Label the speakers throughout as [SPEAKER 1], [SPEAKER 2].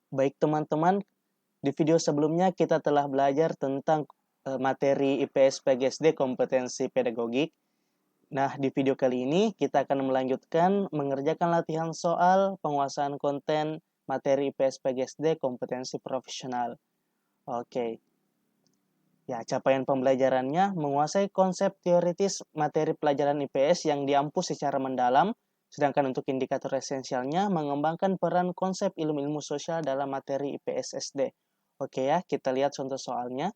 [SPEAKER 1] Baik teman-teman, di video sebelumnya kita telah belajar tentang materi IPS PGSD kompetensi pedagogik. Nah, di video kali ini kita akan melanjutkan mengerjakan latihan soal penguasaan konten materi IPS PGSD kompetensi profesional. Oke. Ya, capaian pembelajarannya menguasai konsep teoritis materi pelajaran IPS yang diampu secara mendalam, sedangkan untuk indikator esensialnya mengembangkan peran konsep ilmu-ilmu sosial dalam materi IPS SD. Oke ya, kita lihat contoh soalnya.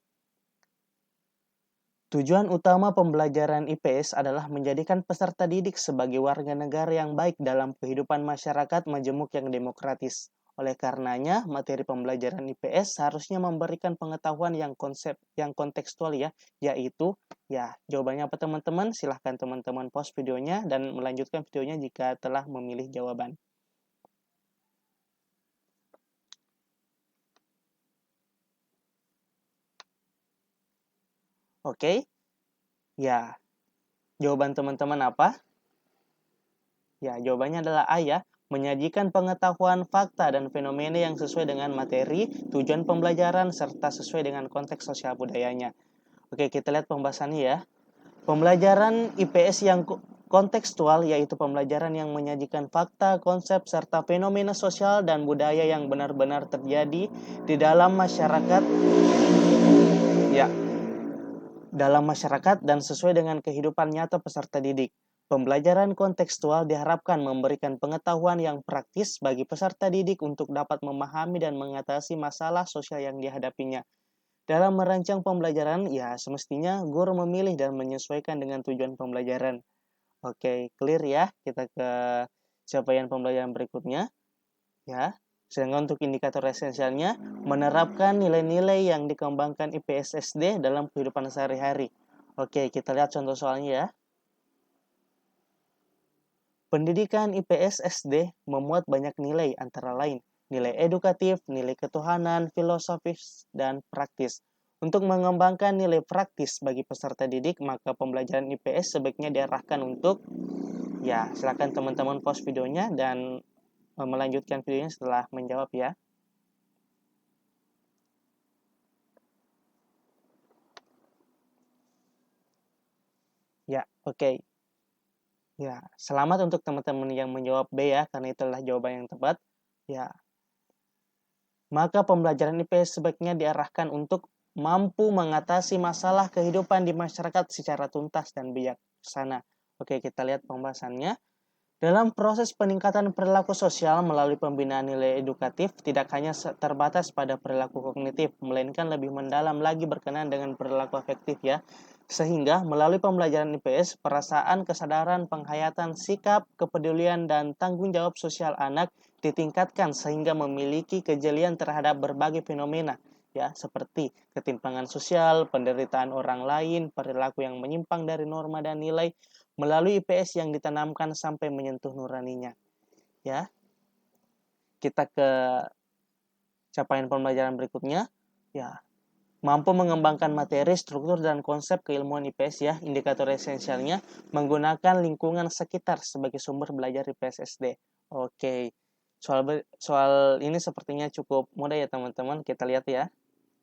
[SPEAKER 1] Tujuan utama pembelajaran IPS adalah menjadikan peserta didik sebagai warga negara yang baik dalam kehidupan masyarakat majemuk yang demokratis. Oleh karenanya, materi pembelajaran IPS seharusnya memberikan pengetahuan yang kontekstual ya, yaitu jawabannya apa teman-teman? Silahkan teman-teman pause videonya dan melanjutkan videonya jika telah memilih jawaban. Oke? Ya, jawaban teman-teman apa? Ya, jawabannya adalah A ya. Menyajikan pengetahuan, fakta, dan fenomena yang sesuai dengan materi, tujuan pembelajaran, serta sesuai dengan konteks sosial budayanya. Oke, kita lihat pembahasannya ya. Pembelajaran IPS yang kontekstual yaitu pembelajaran yang menyajikan fakta, konsep, serta fenomena sosial dan budaya yang benar-benar terjadi di dalam masyarakat. Ya, dalam masyarakat dan sesuai dengan kehidupan nyata peserta didik. Pembelajaran kontekstual diharapkan memberikan pengetahuan yang praktis bagi peserta didik untuk dapat memahami dan mengatasi masalah sosial yang dihadapinya. Dalam merancang pembelajaran, ya semestinya guru memilih dan menyesuaikan dengan tujuan pembelajaran. Oke, clear ya. Kita ke capaian pembelajaran berikutnya. Ya, sedangkan untuk indikator esensialnya, menerapkan nilai-nilai yang dikembangkan IPS SD dalam kehidupan sehari-hari. Oke, kita lihat contoh soalnya ya. Pendidikan IPS SD memuat banyak nilai antara lain nilai edukatif, nilai ketuhanan, filosofis, dan praktis. Untuk mengembangkan nilai praktis bagi peserta didik, maka pembelajaran IPS sebaiknya diarahkan untuk, ya silakan teman-teman pause videonya dan melanjutkan videonya setelah menjawab ya. Ya, oke. Ya, selamat untuk teman-teman yang menjawab B ya, karena itulah jawaban yang tepat. Ya, maka pembelajaran IPS sebaiknya diarahkan untuk mampu mengatasi masalah kehidupan di masyarakat secara tuntas dan bijaksana. Oke, kita lihat pembahasannya. Dalam proses peningkatan perilaku sosial melalui pembinaan nilai edukatif, tidak hanya terbatas pada perilaku kognitif, melainkan lebih mendalam lagi berkenaan dengan perilaku afektif ya. Sehingga melalui pembelajaran IPS, perasaan, kesadaran, penghayatan, sikap, kepedulian, dan tanggung jawab sosial anak ditingkatkan sehingga memiliki kejelian terhadap berbagai fenomena ya seperti ketimpangan sosial, penderitaan orang lain, perilaku yang menyimpang dari norma dan nilai melalui IPS yang ditanamkan sampai menyentuh nuraninya. Ya, kita ke capaian pembelajaran berikutnya. Ya, mampu mengembangkan materi, struktur, dan konsep keilmuan IPS ya, indikator esensialnya menggunakan lingkungan sekitar sebagai sumber belajar IPS SD. Oke, soal ini sepertinya cukup mudah ya teman-teman, kita lihat ya.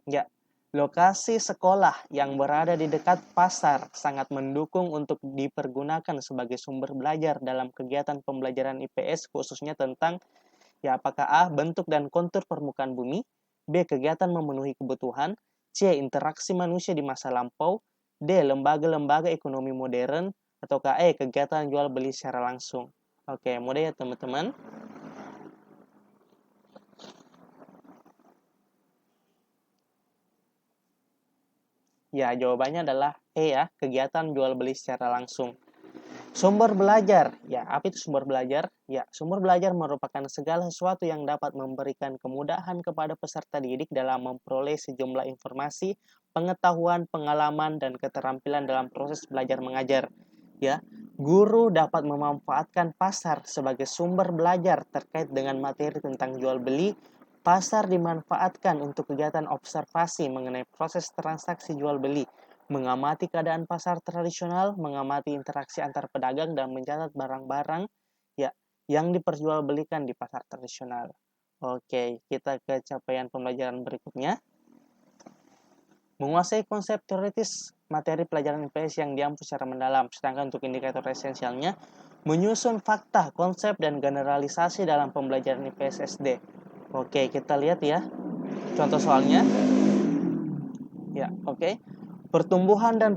[SPEAKER 1] Ya, lokasi sekolah yang berada di dekat pasar sangat mendukung untuk dipergunakan sebagai sumber belajar dalam kegiatan pembelajaran IPS khususnya tentang apakah A. bentuk dan kontur permukaan bumi, B. kegiatan memenuhi kebutuhan, C. interaksi manusia di masa lampau, D. lembaga-lembaga ekonomi modern, ataukah E. kegiatan jual beli secara langsung. Oke, mudah ya teman-teman. Ya, jawabannya adalah E ya, kegiatan jual beli secara langsung. Sumber belajar. Ya, apa itu sumber belajar? Ya, sumber belajar merupakan segala sesuatu yang dapat memberikan kemudahan kepada peserta didik dalam memperoleh sejumlah informasi, pengetahuan, pengalaman, dan keterampilan dalam proses belajar mengajar. Ya, guru dapat memanfaatkan pasar sebagai sumber belajar terkait dengan materi tentang jual beli. Pasar dimanfaatkan untuk kegiatan observasi mengenai proses transaksi jual beli, mengamati keadaan pasar tradisional, mengamati interaksi antar pedagang dan mencatat barang-barang ya yang diperjualbelikan di pasar tradisional. Oke, kita ke capaian pembelajaran berikutnya. Menguasai konsep teoritis materi pelajaran IPS yang diampu secara mendalam. Sedangkan untuk indikator esensialnya, menyusun fakta, konsep, dan generalisasi dalam pembelajaran IPS SD. Oke, kita lihat ya. Contoh soalnya. Ya, oke. Pertumbuhan dan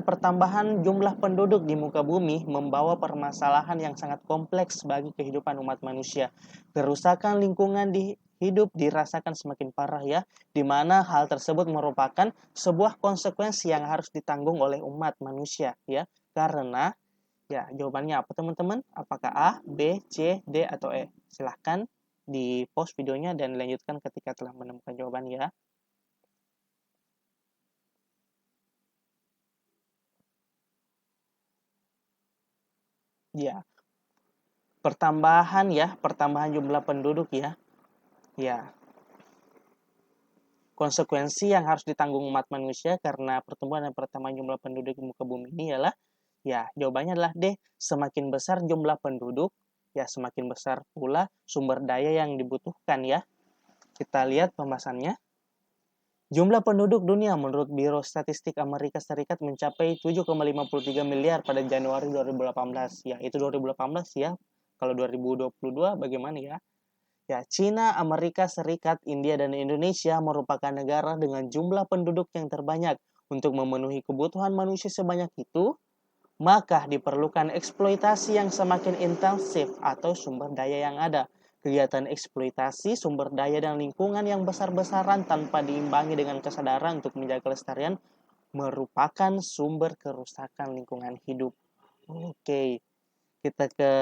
[SPEAKER 1] pertambahan jumlah penduduk di muka bumi membawa permasalahan yang sangat kompleks bagi kehidupan umat manusia. Kerusakan lingkungan hidup dirasakan semakin parah ya, di mana hal tersebut merupakan sebuah konsekuensi yang harus ditanggung oleh umat manusia ya. Karena ya, jawabannya apa teman-teman? Apakah A, B, C, D, atau E? Silahkan di pause videonya dan lanjutkan ketika telah menemukan jawaban ya. Ya, pertambahan jumlah penduduk ya. Ya, konsekuensi yang harus ditanggung umat manusia karena pertumbuhan dan pertambahan jumlah penduduk di muka bumi ini ialah ya, jawabannya adalah D. Semakin besar jumlah penduduk, ya semakin besar pula sumber daya yang dibutuhkan ya. Kita lihat pembahasannya. Jumlah penduduk dunia menurut Biro Statistik Amerika Serikat mencapai 7,53 miliar pada Januari 2018. Ya, itu 2018 ya. Kalau 2022 bagaimana ya? Ya, Cina, Amerika Serikat, India, dan Indonesia merupakan negara dengan jumlah penduduk yang terbanyak. Untuk memenuhi kebutuhan manusia sebanyak itu, maka diperlukan eksploitasi yang semakin intensif atau sumber daya yang ada. Kegiatan eksploitasi sumber daya dan lingkungan yang besar-besaran tanpa diimbangi dengan kesadaran untuk menjaga kelestarian merupakan sumber kerusakan lingkungan hidup. Oke, kita ke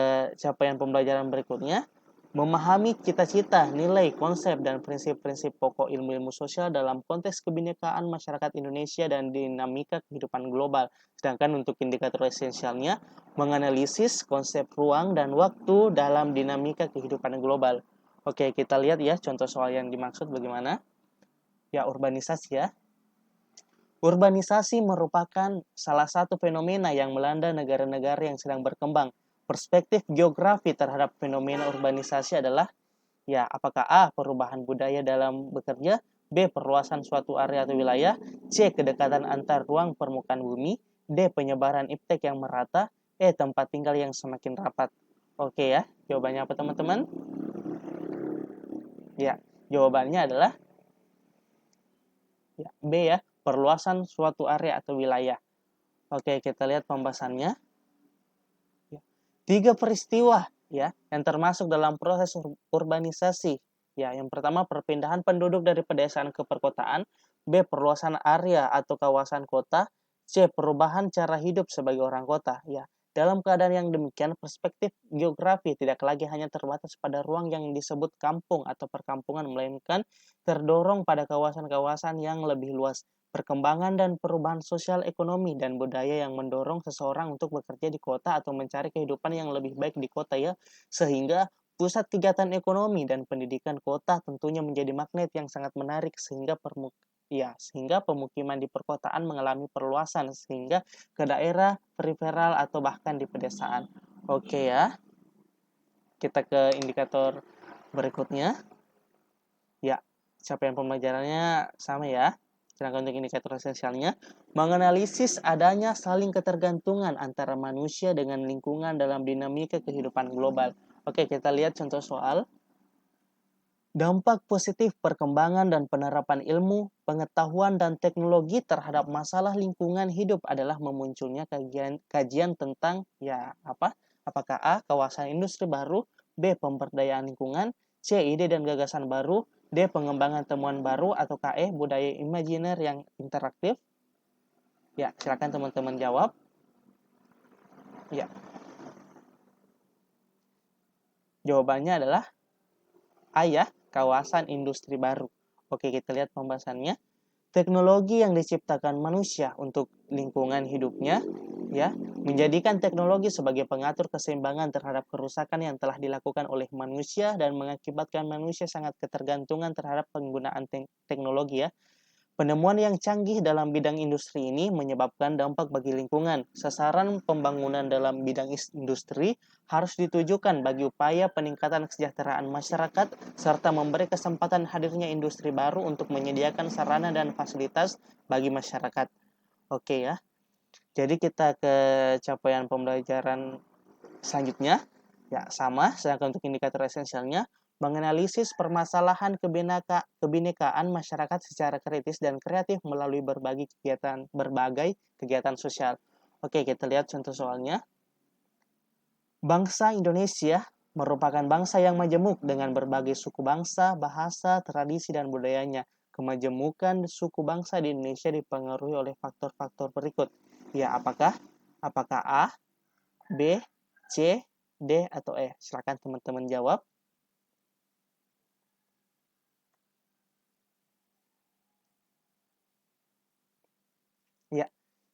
[SPEAKER 1] capaian pembelajaran berikutnya. Memahami cita-cita, nilai, konsep, dan prinsip-prinsip pokok ilmu-ilmu sosial dalam konteks kebinekaan masyarakat Indonesia dan dinamika kehidupan global. Sedangkan untuk indikator esensialnya, menganalisis konsep ruang dan waktu dalam dinamika kehidupan global. Oke, kita lihat ya contoh soal yang dimaksud bagaimana. Ya, urbanisasi ya. Urbanisasi merupakan salah satu fenomena yang melanda negara-negara yang sedang berkembang. Perspektif geografi terhadap fenomena urbanisasi adalah ya, apakah A. perubahan budaya dalam bekerja, B. perluasan suatu area atau wilayah, C. kedekatan antar ruang permukaan bumi, D. penyebaran iptek yang merata, E. tempat tinggal yang semakin rapat. Oke ya, jawabannya apa teman-teman? Ya, jawabannya adalah ya, B ya, perluasan suatu area atau wilayah. Oke, kita lihat pembahasannya. 3 peristiwa ya yang termasuk dalam proses urbanisasi. Ya, yang pertama perpindahan penduduk dari pedesaan ke perkotaan, B perluasan area atau kawasan kota, C perubahan cara hidup sebagai orang kota. Ya, dalam keadaan yang demikian, perspektif geografi tidak lagi hanya terbatas pada ruang yang disebut kampung atau perkampungan, melainkan terdorong pada kawasan-kawasan yang lebih luas. Perkembangan dan perubahan sosial ekonomi dan budaya yang mendorong seseorang untuk bekerja di kota atau mencari kehidupan yang lebih baik di kota ya, sehingga pusat kegiatan ekonomi dan pendidikan kota tentunya menjadi magnet yang sangat menarik sehingga sehingga pemukiman di perkotaan mengalami perluasan sehingga ke daerah periferal atau bahkan di pedesaan. Oke ya. Kita ke indikator berikutnya. Ya, capaian pembelajarannya sama ya. Sedangkan untuk indikator esensialnya, menganalisis adanya saling ketergantungan antara manusia dengan lingkungan dalam dinamika kehidupan global. Oke, kita lihat contoh soal. Dampak positif perkembangan dan penerapan ilmu, pengetahuan, dan teknologi terhadap masalah lingkungan hidup adalah memunculnya kajian tentang apakah A. kawasan industri baru, B. pemberdayaan lingkungan, C. ide dan gagasan baru, D. pengembangan temuan baru, atau KE. budaya imajiner yang interaktif. Ya, silakan teman-teman jawab. Ya. Jawabannya adalah A ya, kawasan industri baru. Oke, kita lihat pembahasannya. Teknologi yang diciptakan manusia untuk lingkungan hidupnya ya, menjadikan teknologi sebagai pengatur keseimbangan terhadap kerusakan yang telah dilakukan oleh manusia dan mengakibatkan manusia sangat ketergantungan terhadap penggunaan teknologi ya. Penemuan yang canggih dalam bidang industri ini menyebabkan dampak bagi lingkungan. Sasaran pembangunan dalam bidang industri harus ditujukan bagi upaya peningkatan kesejahteraan masyarakat serta memberi kesempatan hadirnya industri baru untuk menyediakan sarana dan fasilitas bagi masyarakat. Oke ya. Jadi kita ke capaian pembelajaran selanjutnya. Ya, sama, sedangkan untuk indikator esensialnya menganalisis permasalahan kebinekaan masyarakat secara kritis dan kreatif melalui berbagai kegiatan sosial. Oke, kita lihat contoh soalnya. Bangsa Indonesia merupakan bangsa yang majemuk dengan berbagai suku bangsa, bahasa, tradisi, dan budayanya. Kemajemukan suku bangsa di Indonesia dipengaruhi oleh faktor-faktor berikut. Ya, apakah A, B, C, D, atau E? Silakan teman-teman jawab. Ya,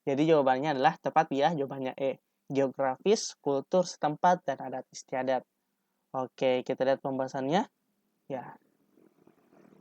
[SPEAKER 1] jadi jawabannya adalah tepat ya, jawabannya E. Geografis, kultur setempat, dan adat istiadat. Oke, kita lihat pembahasannya. Ya.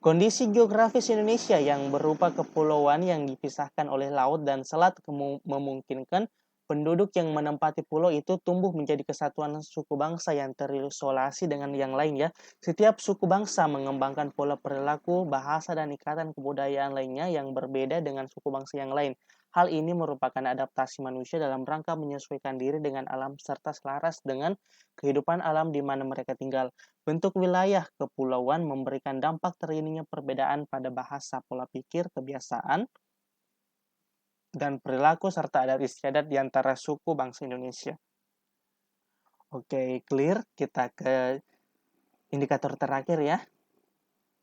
[SPEAKER 1] Kondisi geografis Indonesia yang berupa kepulauan yang dipisahkan oleh laut dan selat memungkinkan penduduk yang menempati pulau itu tumbuh menjadi kesatuan suku bangsa yang terisolasi dengan yang lain ya. Setiap suku bangsa mengembangkan pola perilaku, bahasa, dan ikatan kebudayaan lainnya yang berbeda dengan suku bangsa yang lain. Hal ini merupakan adaptasi manusia dalam rangka menyesuaikan diri dengan alam serta selaras dengan kehidupan alam di mana mereka tinggal. Bentuk wilayah kepulauan memberikan dampak terjadinya perbedaan pada bahasa, pola pikir, kebiasaan, dan perilaku serta adat istiadat di antara suku bangsa Indonesia. Oke, clear. Kita ke indikator terakhir ya.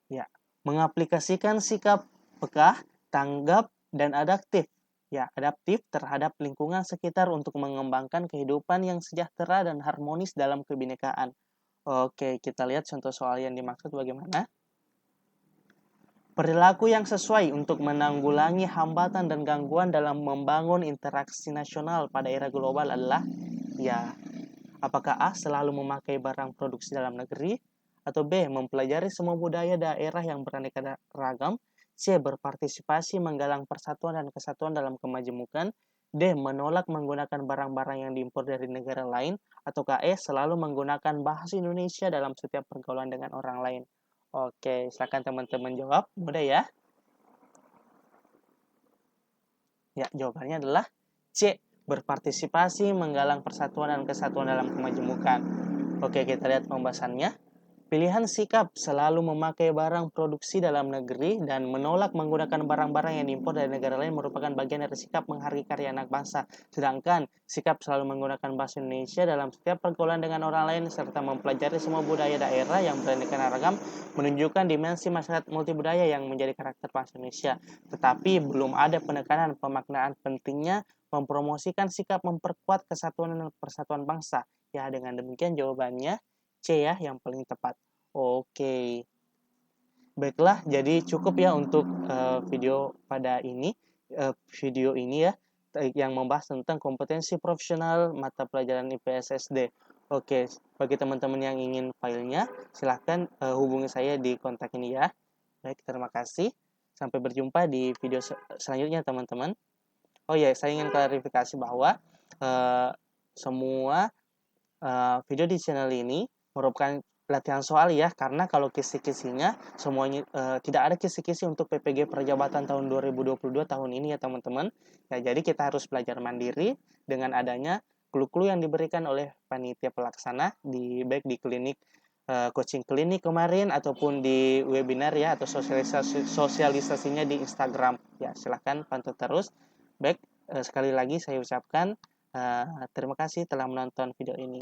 [SPEAKER 1] Ya, mengaplikasikan sikap peka, tanggap, dan adaptif. Ya, adaptif terhadap lingkungan sekitar untuk mengembangkan kehidupan yang sejahtera dan harmonis dalam kebinekaan. Oke, kita lihat contoh soal yang dimaksud bagaimana. Perilaku yang sesuai untuk menanggulangi hambatan dan gangguan dalam membangun interaksi nasional pada era global adalah ya, apakah A selalu memakai barang produksi dalam negeri, atau B mempelajari semua budaya daerah yang beraneka ragam, C berpartisipasi menggalang persatuan dan kesatuan dalam kemajemukan, D menolak menggunakan barang-barang yang diimpor dari negara lain, atau E selalu menggunakan bahasa Indonesia dalam setiap pergaulan dengan orang lain. Oke, silakan teman-teman jawab. Mudah ya. Ya, jawabannya adalah C. Berpartisipasi menggalang persatuan dan kesatuan dalam kemajemukan. Oke, kita lihat pembahasannya. Pilihan sikap selalu memakai barang produksi dalam negeri dan menolak menggunakan barang-barang yang diimpor dari negara lain merupakan bagian dari sikap menghargai karya anak bangsa. Sedangkan sikap selalu menggunakan bahasa Indonesia dalam setiap pergaulan dengan orang lain serta mempelajari semua budaya daerah yang beraneka ragam menunjukkan dimensi masyarakat multibudaya yang menjadi karakter bangsa Indonesia. Tetapi belum ada penekanan pemaknaan pentingnya mempromosikan sikap memperkuat kesatuan dan persatuan bangsa. Ya, dengan demikian jawabannya C ya, yang paling tepat. Oke. Baiklah, jadi cukup ya untuk video pada ini. Video ini ya, yang membahas tentang kompetensi profesional mata pelajaran IPS SD. Oke, bagi teman-teman yang ingin filenya, silahkan hubungi saya di kontak ini ya. Baik, terima kasih. Sampai berjumpa di video selanjutnya teman-teman. Oh ya, saya ingin klarifikasi bahwa semua video di channel ini merupakan latihan soal ya, karena kalau kisi-kisinya semuanya tidak ada kisi-kisi untuk PPG Perjabatan tahun 2022 tahun ini ya teman-teman. Ya, jadi kita harus belajar mandiri dengan adanya clue-clue yang diberikan oleh panitia pelaksana baik di klinik coaching klinik kemarin ataupun di webinar ya, atau sosialisasinya di Instagram. Ya, silahkan pantau terus. Baik, sekali lagi saya ucapkan terima kasih telah menonton video ini.